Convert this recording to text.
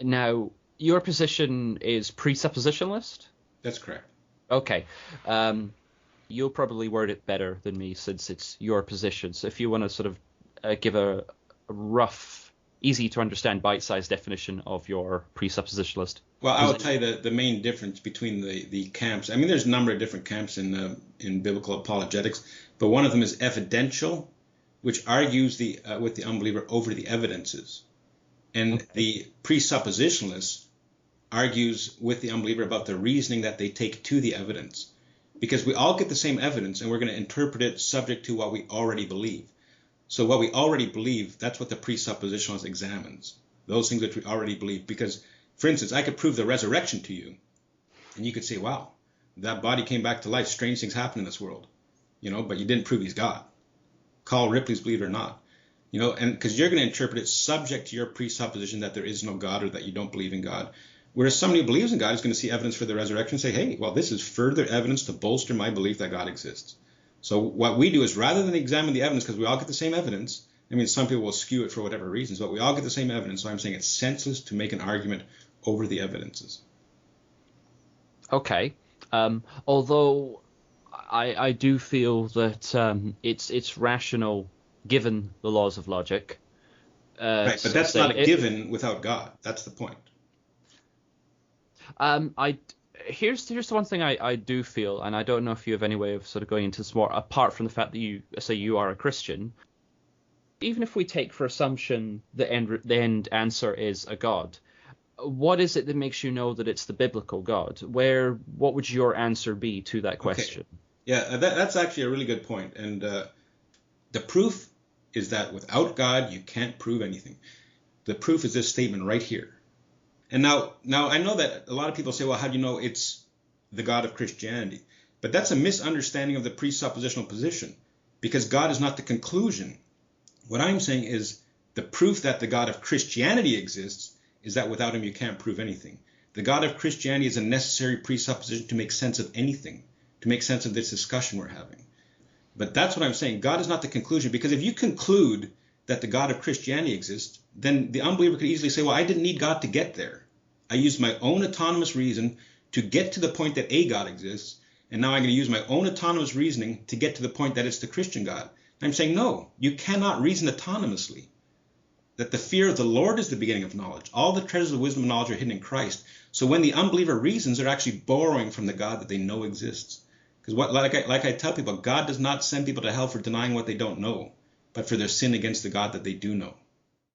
Now, your position is presuppositionalist? That's correct. Okay. You'll probably word it better than me since it's your position. So if you want to sort of give a rough, easy to understand, bite-sized definition of your presuppositionalist. Well, I will tell you the main difference between the camps. I mean, there's a number of different camps in biblical apologetics, but one of them is evidential, which argues with the unbeliever over the evidences. And the presuppositionalist argues with the unbeliever about the reasoning that they take to the evidence. Because we all get the same evidence, and we're going to interpret it subject to what we already believe. So what we already believe, that's what the presuppositionalist examines. Those things that we already believe. Because, for instance, I could prove the resurrection to you, and you could say, wow, that body came back to life. Strange things happen in this world. But you didn't prove he's God. Call Ripley's Believe It or Not. And because you're going to interpret it subject to your presupposition that there is no God or that you don't believe in God. Whereas somebody who believes in God is going to see evidence for the resurrection and say, hey, well, this is further evidence to bolster my belief that God exists. So what we do is rather than examine the evidence, because we all get the same evidence, I mean, some people will skew it for whatever reasons, but we all get the same evidence. So I'm saying it's senseless to make an argument over the evidences. Okay. Although I do feel that it's rational given the laws of logic. Right, but that's not a given without God. That's the point. Here's the one thing I do feel, and I don't know if you have any way of sort of going into this more, apart from the fact that you say you are a Christian. Even if we take for assumption the end answer is a God, what is it that makes you know that it's the biblical God? What would your answer be to that question? Okay. Yeah, that's actually a really good point. And the proof is that without God, you can't prove anything. The proof is this statement right here. And now I know that a lot of people say, well, how do you know it's the God of Christianity? But that's a misunderstanding of the presuppositional position, because God is not the conclusion. What I'm saying is the proof that the God of Christianity exists is that without him you can't prove anything. The God of Christianity is a necessary presupposition to make sense of anything, to make sense of this discussion we're having. But that's what I'm saying. God is not the conclusion, because if you conclude that the God of Christianity exists, then the unbeliever could easily say, well, I didn't need God to get there. I used my own autonomous reason to get to the point that a God exists, and now I'm going to use my own autonomous reasoning to get to the point that it's the Christian God. And I'm saying, no, you cannot reason autonomously. That the fear of the Lord is the beginning of knowledge. All the treasures of wisdom and knowledge are hidden in Christ. So when the unbeliever reasons, they're actually borrowing from the God that they know exists. Because like I tell people, God does not send people to hell for denying what they don't know, but for their sin against the God that they do know.